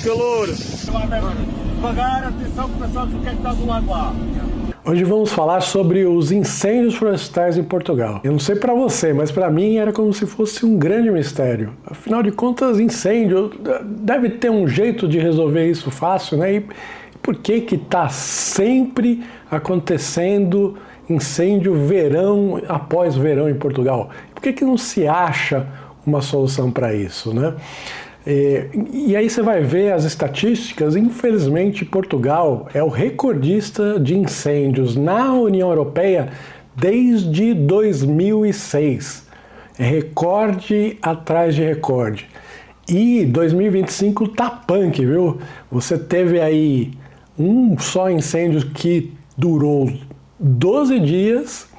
calor. Devagar, atenção que o pessoal quer que está do lado lá. Hoje vamos falar sobre os incêndios florestais em Portugal. Eu não sei para você, mas para mim era como se fosse um grande mistério. Afinal de contas, incêndio deve ter um jeito de resolver isso fácil, né? E por que que está sempre acontecendo incêndio verão após verão em Portugal? Por que que não se acha uma solução para isso, né? E aí você vai ver as estatísticas. Infelizmente, Portugal é o recordista de incêndios na União Europeia desde 2006. É recorde atrás de recorde. E 2025 tá punk, viu? Você teve aí um só incêndio que durou 12 dias,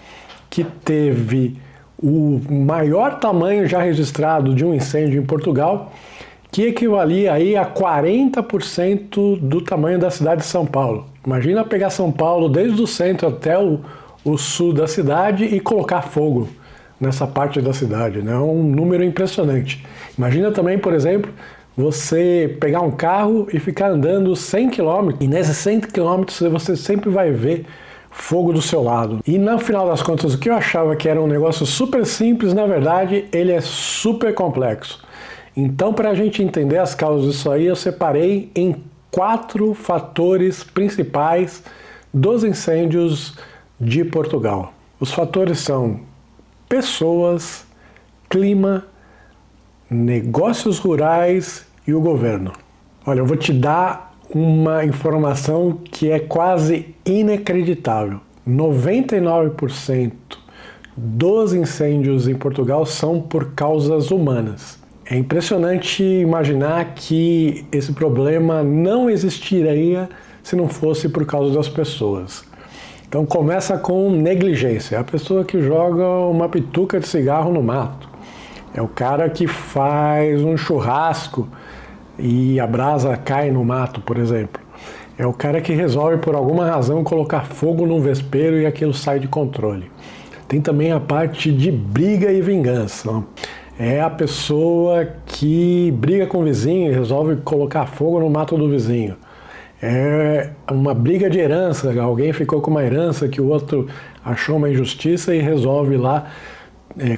que teve o maior tamanho já registrado de um incêndio em Portugal, que equivalia aí a 40% do tamanho da cidade de São Paulo. Imagina pegar São Paulo desde o centro até o sul da cidade e colocar fogo nessa parte da cidade, né? É um número impressionante. Imagina também, por exemplo, você pegar um carro e ficar andando 100 km, e nesses 100 km você sempre vai ver fogo do seu lado. E no final das contas, o que eu achava que era um negócio super simples, na verdade, ele é super complexo. Então, para a gente entender as causas disso aí, eu separei em 4 fatores principais dos incêndios de Portugal. Os fatores são pessoas, clima, negócios rurais e o governo. Olha, eu vou te dar uma informação que é quase inacreditável. 99% dos incêndios em Portugal são por causas humanas. É impressionante imaginar que esse problema não existiria se não fosse por causa das pessoas. Então começa com negligência. É a pessoa que joga uma pituca de cigarro no mato. É o cara que faz um churrasco e a brasa cai no mato, por exemplo. É o cara que resolve por alguma razão colocar fogo num vespeiro e aquilo sai de controle. Tem também a parte de briga e vingança. É a pessoa que briga com o vizinho e resolve colocar fogo no mato do vizinho. É uma briga de herança, alguém ficou com uma herança que o outro achou uma injustiça e resolve lá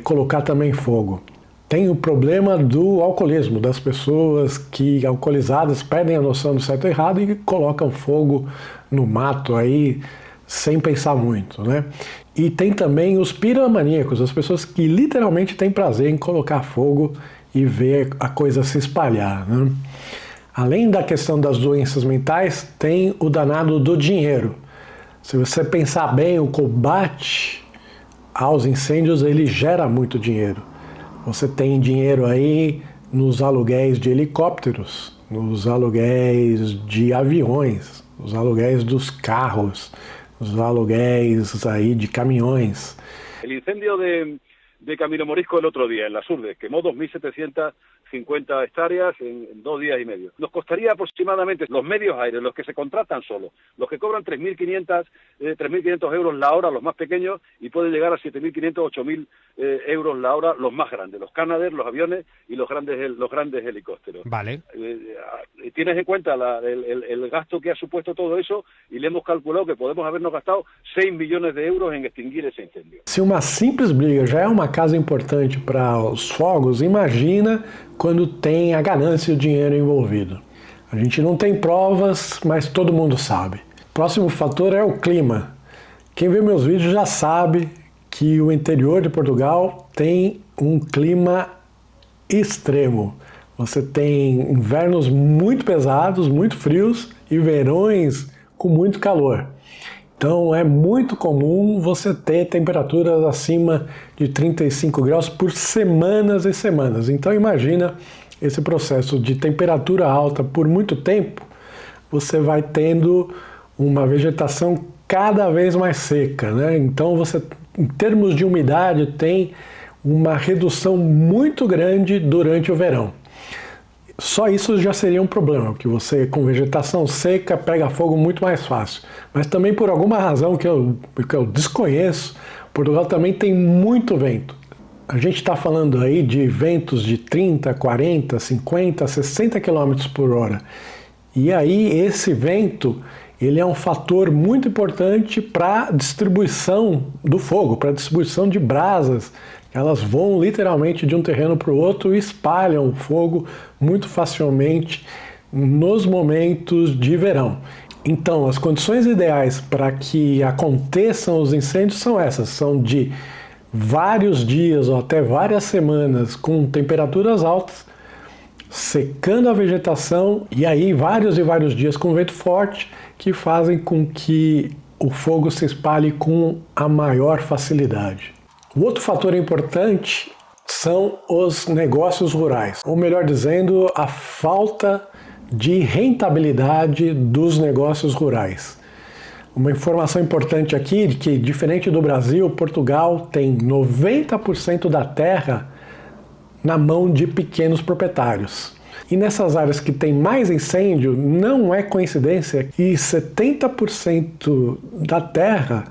colocar também fogo. Tem o problema do alcoolismo, das pessoas que alcoolizadas perdem a noção do certo e errado e colocam fogo no mato aí sem pensar muito, né? E tem também os piramaníacos, as pessoas que literalmente têm prazer em colocar fogo e ver a coisa se espalhar, né? Além da questão das doenças mentais, tem o danado do dinheiro. Se você pensar bem, o combate aos incêndios, ele gera muito dinheiro. Você tem dinheiro aí nos aluguéis de helicópteros, nos aluguéis de aviões, nos aluguéis dos carros, os aluguéis aí de caminhões. El incendio de Camino Morisco el otro día, en Las Urdes, quemó 2.750 hectáreas en 2 días y medio. Nos costaría aproximadamente los medios aéreos, los que se contratan solo, los que cobran 3.500 euros la hora, los más pequeños, y pueden llegar a 7.500, 8.000 euros la hora, los más grandes, los Canadair, los aviones y los grandes helicópteros. Vale. Tienes en cuenta el gasto que ha supuesto todo eso y le hemos calculado que podemos habernos gastado 6 millones de euros en extinguir ese incendio. Se uma simples briga já é uma causa importante para os fogos, imagina quando tem a ganância e o dinheiro envolvido. A gente não tem provas, mas todo mundo sabe. Próximo fator é o clima. Quem vê meus vídeos já sabe que o interior de Portugal tem um clima extremo. Você tem invernos muito pesados, muito frios e verões com muito calor. Então é muito comum você ter temperaturas acima de 35 graus por semanas e semanas. Então imagina esse processo de temperatura alta por muito tempo, você vai tendo uma vegetação cada vez mais seca, né? Então você, em termos de umidade, tem uma redução muito grande durante o verão. Só isso já seria um problema, porque você com vegetação seca pega fogo muito mais fácil. Mas também por alguma razão que eu desconheço, Portugal também tem muito vento. A gente está falando aí de ventos de 30, 40, 50, 60 km por hora. E aí esse vento, ele é um fator muito importante para a distribuição do fogo, para a distribuição de brasas. Elas vão literalmente de um terreno para o outro e espalham o fogo muito facilmente nos momentos de verão. Então, as condições ideais para que aconteçam os incêndios são essas, são de vários dias ou até várias semanas com temperaturas altas, secando a vegetação, e aí vários e vários dias com vento forte que fazem com que o fogo se espalhe com a maior facilidade. O outro fator importante são os negócios rurais, ou melhor dizendo, a falta de rentabilidade dos negócios rurais. Uma informação importante aqui é que, diferente do Brasil, Portugal tem 90% da terra na mão de pequenos proprietários. E nessas áreas que tem mais incêndio, não é coincidência que 70% da terra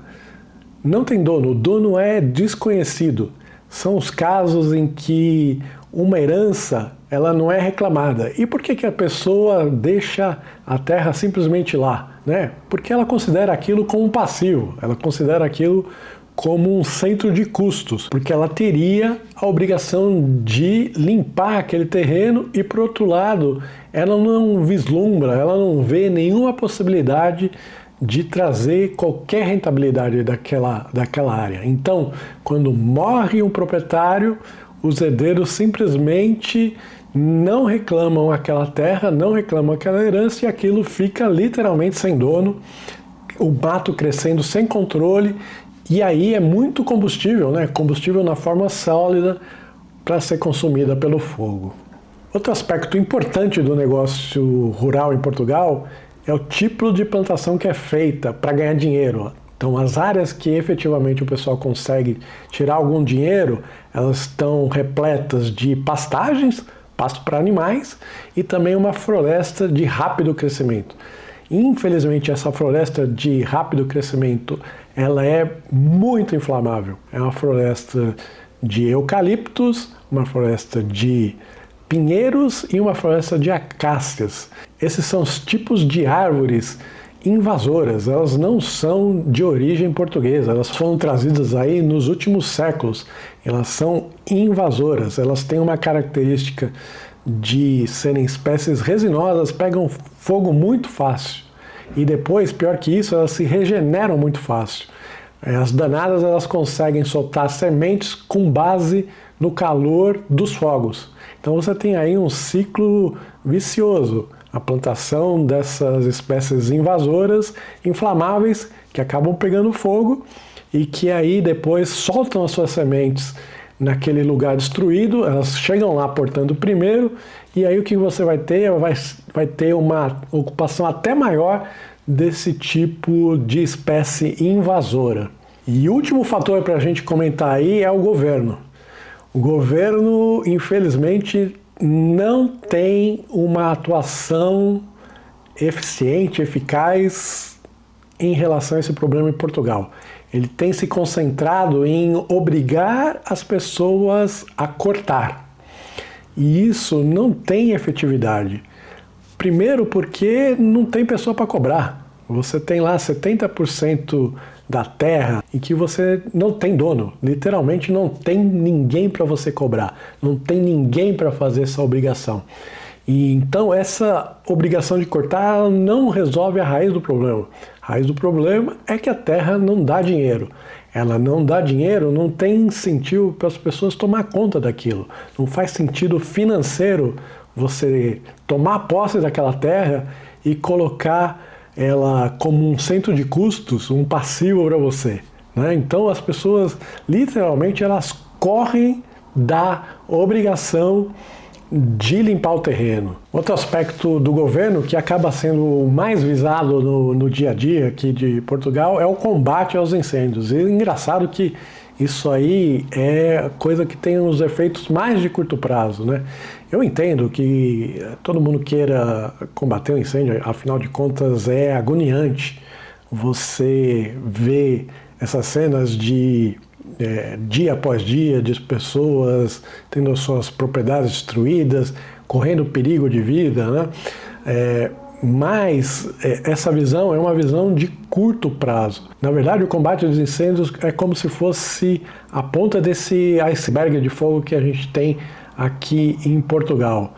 não tem dono, o dono é desconhecido. São os casos em que uma herança ela não é reclamada. E por que a pessoa deixa a terra simplesmente lá? Né? Porque ela considera aquilo como um passivo, ela considera aquilo como um centro de custos, porque ela teria a obrigação de limpar aquele terreno e, por outro lado, ela não vislumbra, ela não vê nenhuma possibilidade de trazer qualquer rentabilidade daquela área. Então, quando morre um proprietário, os herdeiros simplesmente não reclamam aquela terra, não reclamam aquela herança e aquilo fica literalmente sem dono, o mato crescendo sem controle. E aí é muito combustível, né? Combustível na forma sólida para ser consumida pelo fogo. Outro aspecto importante do negócio rural em Portugal é o tipo de plantação que é feita para ganhar dinheiro. Então, as áreas que efetivamente o pessoal consegue tirar algum dinheiro, elas estão repletas de pastagens, pasto para animais, e também uma floresta de rápido crescimento. Infelizmente, essa floresta de rápido crescimento, ela é muito inflamável. É uma floresta de eucaliptos, uma floresta de pinheiros e uma floresta de acácias. Esses são os tipos de árvores invasoras, elas não são de origem portuguesa, elas foram trazidas aí nos últimos séculos. Elas são invasoras, elas têm uma característica de serem espécies resinosas, pegam fogo muito fácil. E depois, pior que isso, elas se regeneram muito fácil. As danadas, elas conseguem soltar sementes com base no calor dos fogos. Então você tem aí um ciclo vicioso. A plantação dessas espécies invasoras, inflamáveis, que acabam pegando fogo e que aí depois soltam as suas sementes naquele lugar destruído, elas chegam lá portando primeiro, e aí o que você vai ter? Vai ter uma ocupação até maior desse tipo de espécie invasora. E o último fator para a gente comentar aí é o governo. O governo, infelizmente, não tem uma atuação eficiente, eficaz em relação a esse problema em Portugal. Ele tem se concentrado em obrigar as pessoas a cortar. E isso não tem efetividade. Primeiro porque não tem pessoa para cobrar. Você tem lá 70% da terra em que você não tem dono. Literalmente não tem ninguém para você cobrar. Não tem ninguém para fazer essa obrigação. E então essa obrigação de cortar não resolve a raiz do problema. A raiz do problema é que a terra não dá dinheiro. Ela não dá dinheiro, não tem incentivo para as pessoas tomar conta daquilo. Não faz sentido financeiro você tomar posse daquela terra e colocar ela como um centro de custos, um passivo para você, né? Então as pessoas literalmente elas correm da obrigação de limpar o terreno. Outro aspecto do governo que acaba sendo mais visado no dia a dia aqui de Portugal é o combate aos incêndios. E é engraçado que isso aí é coisa que tem os efeitos mais de curto prazo, né? Eu entendo que todo mundo queira combater o incêndio, afinal de contas é agoniante você ver essas cenas de dia após dia de pessoas tendo suas propriedades destruídas, correndo perigo de vida, né? Mas essa visão é uma visão de curto prazo. Na verdade, o combate aos incêndios é como se fosse a ponta desse iceberg de fogo que a gente tem aqui em Portugal.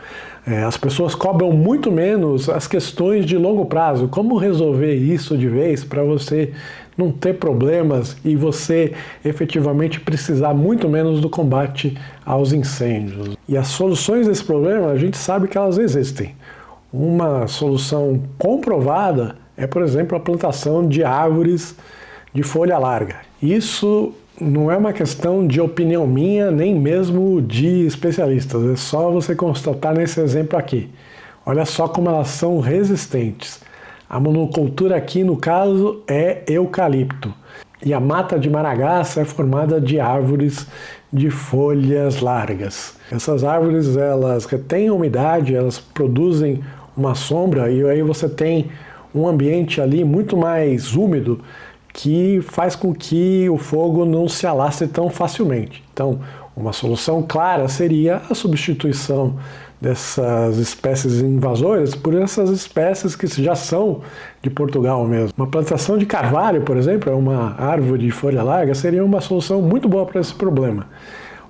As pessoas cobram muito menos as questões de longo prazo. Como resolver isso de vez para você não ter problemas e você efetivamente precisar muito menos do combate aos incêndios. E as soluções desse problema, a gente sabe que elas existem. Uma solução comprovada é, por exemplo, a plantação de árvores de folha larga. Isso não é uma questão de opinião minha, nem mesmo de especialistas. É só você constatar nesse exemplo aqui. Olha só como elas são resistentes. A monocultura aqui, no caso, é eucalipto. E a mata de Maragaça é formada de árvores de folhas largas. Essas árvores, elas retêm umidade, elas produzem uma sombra e aí você tem um ambiente ali muito mais úmido que faz com que o fogo não se alastre tão facilmente. Então, uma solução clara seria a substituição dessas espécies invasoras por essas espécies que já são de Portugal mesmo. Uma plantação de carvalho, por exemplo, é uma árvore de folha larga, seria uma solução muito boa para esse problema.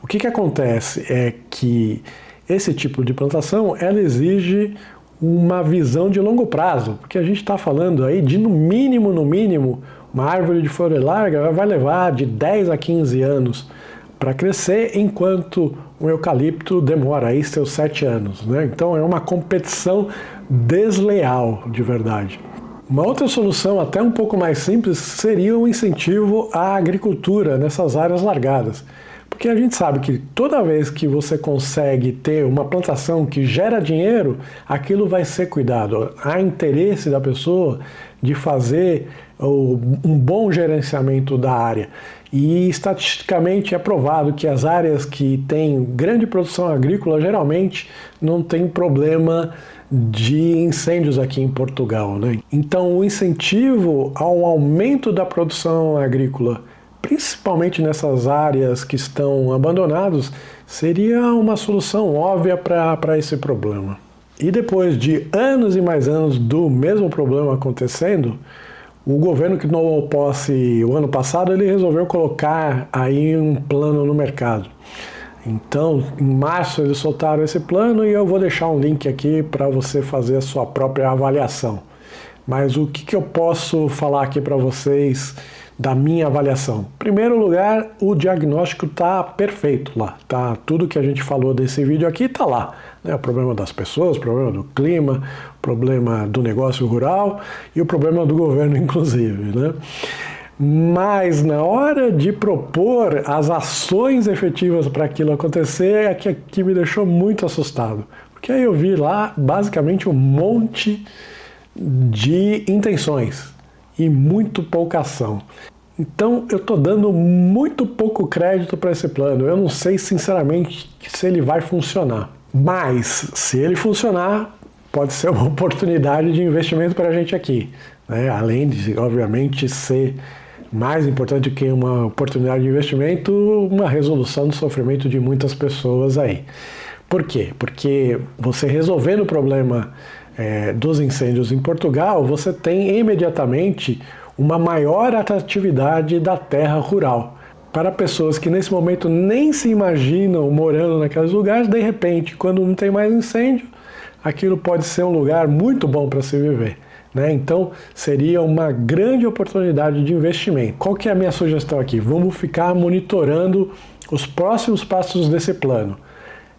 O que acontece é que esse tipo de plantação, ela exige uma visão de longo prazo, porque a gente está falando aí de no mínimo, uma árvore de folha larga vai levar de 10 a 15 anos para crescer, enquanto o eucalipto demora aí seus 7 anos, né? Então é uma competição desleal, de verdade. Uma outra solução, até um pouco mais simples, seria o incentivo à agricultura nessas áreas largadas. Porque a gente sabe que toda vez que você consegue ter uma plantação que gera dinheiro, aquilo vai ser cuidado. Há interesse da pessoa de fazer um bom gerenciamento da área. E estatisticamente é provado que as áreas que têm grande produção agrícola geralmente não tem problema de incêndios aqui em Portugal, né? Então o incentivo ao aumento da produção agrícola, principalmente nessas áreas que estão abandonadas, seria uma solução óbvia para esse problema. E depois de anos e mais anos do mesmo problema acontecendo, o governo que tomou posse o ano passado, ele resolveu colocar aí um plano no mercado. Então, em março eles soltaram esse plano e eu vou deixar um link aqui para você fazer a sua própria avaliação. Mas o que eu posso falar aqui para vocês da minha avaliação? Em primeiro lugar, o diagnóstico está perfeito lá. Tá? Tudo que a gente falou desse vídeo aqui está lá. Né? O problema das pessoas, o problema do clima, o problema do negócio rural e o problema do governo, inclusive, né? Mas na hora de propor as ações efetivas para aquilo acontecer, é que me deixou muito assustado. Porque aí eu vi lá, basicamente, um monte de intenções e muito pouca ação. Então eu estou dando muito pouco crédito para esse plano. Eu não sei, sinceramente, se ele vai funcionar. Mas, se ele funcionar, pode ser uma oportunidade de investimento para a gente aqui, né? Além de, obviamente, ser mais importante que uma oportunidade de investimento, uma resolução do sofrimento de muitas pessoas aí. Por quê? Porque você resolvendo o problema dos incêndios em Portugal, você tem imediatamente uma maior atratividade da terra rural. Para pessoas que nesse momento nem se imaginam morando naqueles lugares, de repente, quando não tem mais incêndio, aquilo pode ser um lugar muito bom para se viver, né? Então, seria uma grande oportunidade de investimento. Qual que é a minha sugestão aqui? Vamos ficar monitorando os próximos passos desse plano.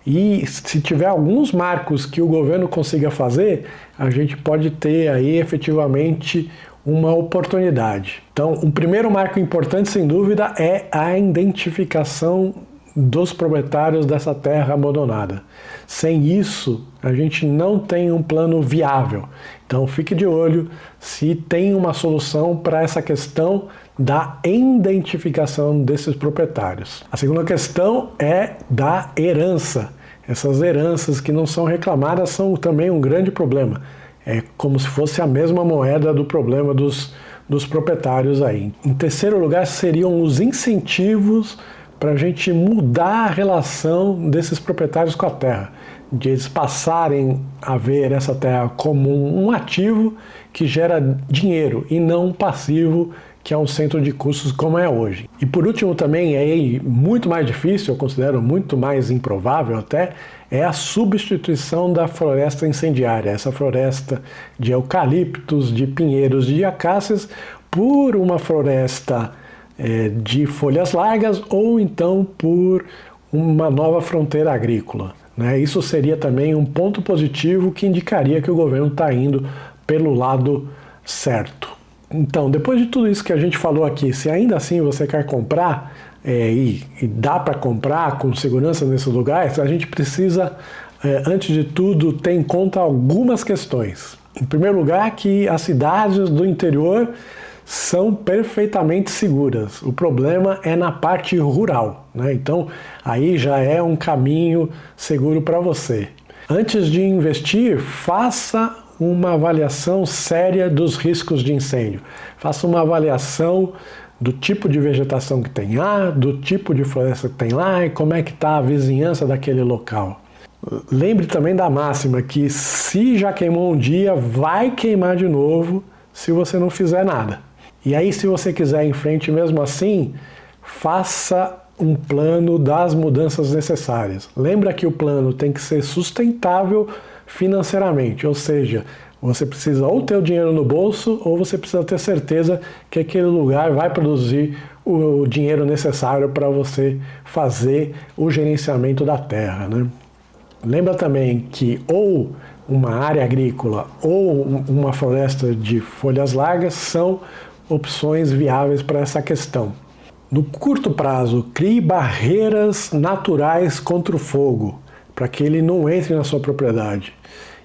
E se tiver alguns marcos que o governo consiga fazer, a gente pode ter aí efetivamente uma oportunidade. Então, um primeiro marco importante, sem dúvida, é a identificação dos proprietários dessa terra abandonada. Sem isso, a gente não tem um plano viável. Então, fique de olho se tem uma solução para essa questão da identificação desses proprietários. A segunda questão é da herança. Essas heranças que não são reclamadas são também um grande problema. É como se fosse a mesma moeda do problema dos proprietários aí. Em terceiro lugar, seriam os incentivos para a gente mudar a relação desses proprietários com a terra. de eles passarem a ver essa terra como um ativo que gera dinheiro e não um passivo que é um centro de custos como é hoje. E por último também é muito mais difícil, eu considero muito mais improvável até, é a substituição da floresta incendiária, essa floresta de eucaliptos, de pinheiros, de acácias, por uma floresta de folhas largas ou então por uma nova fronteira agrícola. Isso seria também um ponto positivo que indicaria que o governo está indo pelo lado certo. Então, depois de tudo isso que a gente falou aqui, se ainda assim você quer comprar e dá para comprar com segurança nesses lugares, a gente precisa, antes de tudo, ter em conta algumas questões. Em primeiro lugar, que as cidades do interior são perfeitamente seguras. O problema é na parte rural, Então, aí já é um caminho seguro para você. Antes de investir, faça uma avaliação séria dos riscos de incêndio. Faça uma avaliação do tipo de vegetação que tem lá, do tipo de floresta que tem lá e como é que está a vizinhança daquele local. Lembre também da máxima que se já queimou um dia, vai queimar de novo se você não fizer nada. E aí, se você quiser ir em frente mesmo assim, faça um plano das mudanças necessárias. Lembra que o plano tem que ser sustentável financeiramente, ou seja, você precisa ou ter o dinheiro no bolso ou você precisa ter certeza que aquele lugar vai produzir o dinheiro necessário para você fazer o gerenciamento da terra, Lembra também que ou uma área agrícola ou uma floresta de folhas largas são opções viáveis para essa questão. No curto prazo, crie barreiras naturais contra o fogo, para que ele não entre na sua propriedade.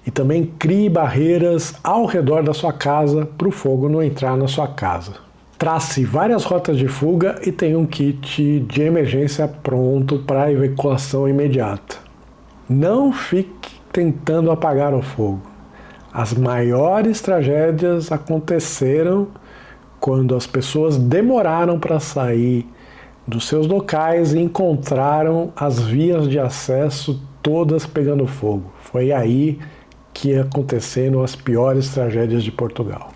E também crie barreiras ao redor da sua casa para o fogo não entrar na sua casa. Trace várias rotas de fuga e tenha um kit de emergência pronto para evacuação imediata. Não fique tentando apagar o fogo. As maiores tragédias aconteceram quando as pessoas demoraram para sair dos seus locais e encontraram as vias de acesso todas pegando fogo. Foi aí que aconteceram as piores tragédias de Portugal.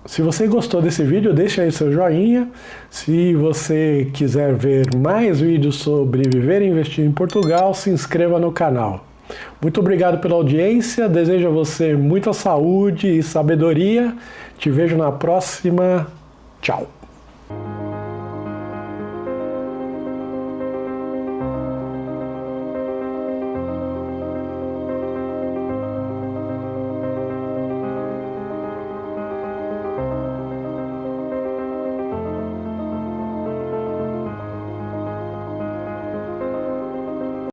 Se você gostou desse vídeo, deixa aí seu joinha. Se você quiser ver mais vídeos sobre viver e investir em Portugal, se inscreva no canal. Muito obrigado pela audiência, desejo a você muita saúde e sabedoria. Te vejo na próxima. Tchau!